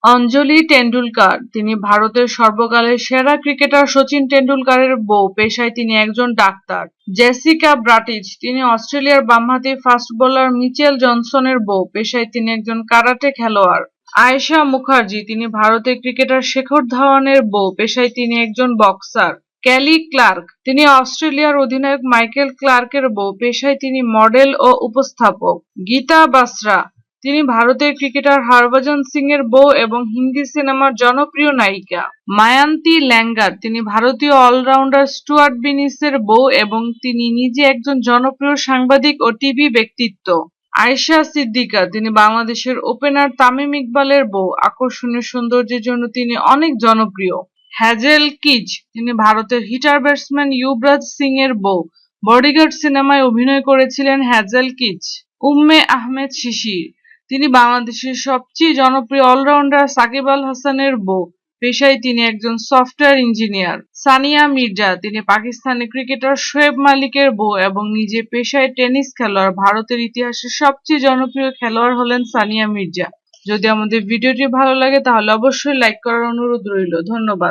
অঞ্জলি টেন্ডুলকার তিনি ভারতের সর্বকালের সেরা ক্রিকেটার শচীন টেন্ডুলকারের বউ, পেশায় তিনি একজন ডাক্তার। জেসিকা ব্রাটিচ তিনি অস্ট্রেলিয়ার বামহাতি ফাস্ট বোলার মিচেল জনসনের বউ, পেশায় তিনি একজন কারাটে খেলোয়াড়। আয়েশা মুখার্জি তিনি ভারতের ক্রিকেটার শেখর ধাওয়ানের বউ, পেশায় তিনি একজন বক্সার। ক্যালি ক্লার্ক তিনি অস্ট্রেলিয়ার অধিনায়ক মাইকেল ক্লার্কের বউ, পেশায় তিনি মডেল ও উপস্থাপক। গীতা বাসরা তিনি ভারতের ক্রিকেটার হরভজন সিং এর বউ এবং হিন্দি সিনেমার জনপ্রিয় নায়িকা। মায়ান্তি ল্যাঙ্গার তিনি ভারতীয় অলরাউন্ডার স্টুয়ার্ট বিনিসের বউ এবং তিনি নিজে একজন জনপ্রিয় সাংবাদিক ও টিভি ব্যক্তিত্ব। আয়েশা সিদ্দিকা তিনি বাংলাদেশের ওপেনার তামিম ইকবালের বউ, আকর্ষণীয় সৌন্দর্যের জন্য তিনি অনেক জনপ্রিয়। হ্যাজেল কিচ তিনি ভারতের হিটার ব্যাটসম্যান ইউবরাজ সিং এর বউ, বডিগার্ড সিনেমায় অভিনয় করেছিলেন হ্যাজেল কিচ। উম্মে আহমেদ শিশির তিনি বাংলাদেশের সবচেয়ে জনপ্রিয় অলরাউন্ডার সাকিব আল হাসানের বউ, পেশায় তিনি একজন সফটওয়্যার ইঞ্জিনিয়ার। সানিয়া মির্জা তিনি পাকিস্তানি ক্রিকেটার শোয়েব মালিকের বউ এবং নিজে পেশায় টেনিস খেলোয়াড়। ভারতের ইতিহাসের সবচেয়ে জনপ্রিয় খেলোয়াড় হলেন সানিয়া মির্জা। যদি আমাদের ভিডিওটি ভালো লাগে তাহলে অবশ্যই লাইক করার অনুরোধ রইল। ধন্যবাদ।